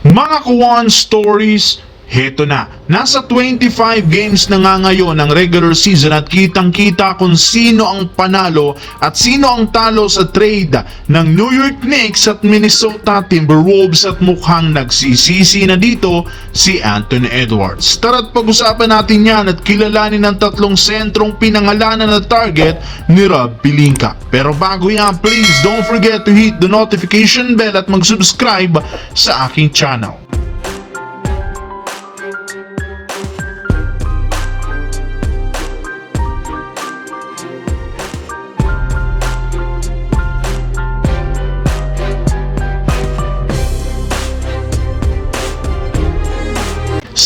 Mga Kawan Stories, heto na. Nasa 25 games na nga ngayon ang regular season at kitang-kita kung sino ang panalo at sino ang talo sa trade ng New York Knicks at Minnesota Timberwolves, at mukhang nagsisisi na dito si Anthony Edwards. Tara't pag-usapan natin yan at kilalanin ang tatlong sentrong pinangalanan na target ni Rob Pelinka. Pero bago yan, please don't forget to hit the notification bell at mag-subscribe sa aking channel.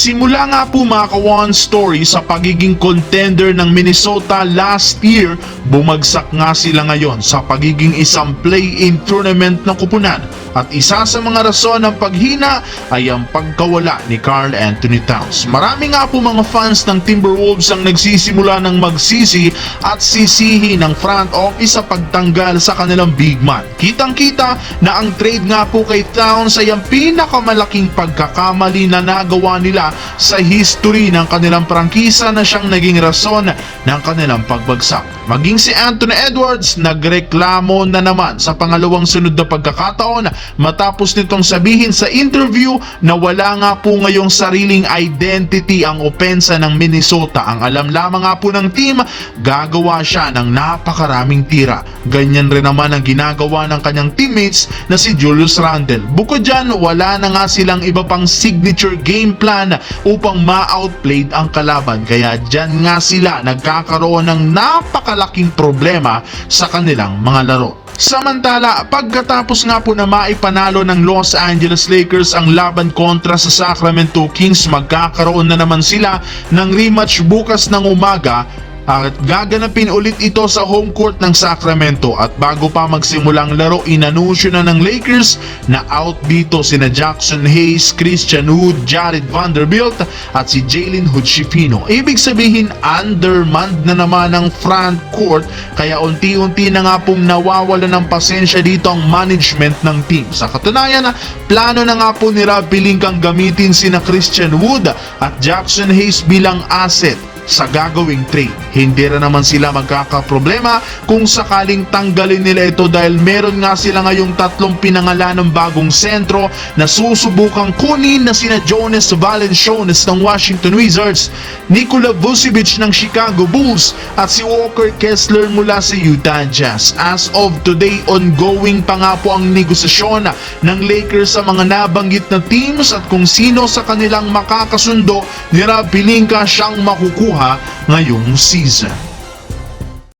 Simula nga po mga Kawan Story sa pagiging contender ng Minnesota last year, bumagsak nga sila ngayon sa pagiging isang play-in tournament ng kupunan. At isa sa mga rason ng paghina ay ang pagkawala ni Karl Anthony Towns. Marami nga po mga fans ng Timberwolves ang nagsisimula ng magsisi at sisihi ng front office sa pagtanggal sa kanilang big man. Kitang-kita na ang trade nga po kay Towns ay ang pinakamalaking pagkakamali na nagawa nila sa history ng kanilang prangkisa na siyang naging rason ng kanilang pagbagsak. Maging si Anthony Edwards nagreklamo na naman sa pangalawang sunod na pagkakataon matapos nitong sabihin sa interview na wala nga po ngayong sariling identity ang opensa ng Minnesota. Ang alam lamang nga po ng team, gagawa siya ng napakaraming tira. Ganyan rin naman ang ginagawa ng kanyang teammates na si Julius Randle. Bukod dyan, wala na nga silang iba pang signature game plan upang ma-outplayed ang kalaban. Kaya dyan nga sila nagkakaroon ng napakalaking problema sa kanilang mga laro. Samantala, pagkatapos nga po na maipanalo ng Los Angeles Lakers ang laban kontra sa Sacramento Kings, magkakaroon na naman sila ng rematch bukas ng umaga at gaganapin ulit ito sa home court ng Sacramento. At bago pa magsimulang laro, inanunsyo na ng Lakers na out dito sina Jackson Hayes, Christian Wood, Jared Vanderbilt at si Jalen Hood-Schifino. Ibig sabihin, undermanned na naman ang front court, kaya unti-unti na nga pong nawawala ng pasensya dito ang management ng team. Sa katunayan, plano na nga po ni Rob Pelinkang gamitin sina Christian Wood at Jackson Hayes bilang asset sa gagawing trade. Hindi rin naman sila magkakaproblema kung sakaling tanggalin nila ito dahil meron nga sila ngayong tatlong pinangalan ng bagong sentro na susubukang kunin na sina Jonas Valanciunas ng Washington Wizards, Nikola Vucevic ng Chicago Bulls at si Walker Kessler mula sa Utah Jazz. As of today, ongoing pa nga po ang negosasyon ng Lakers sa mga nabanggit na teams at kung sino sa kanilang makakasundo ni Rob Pelinka siyang makukuha ngayong season.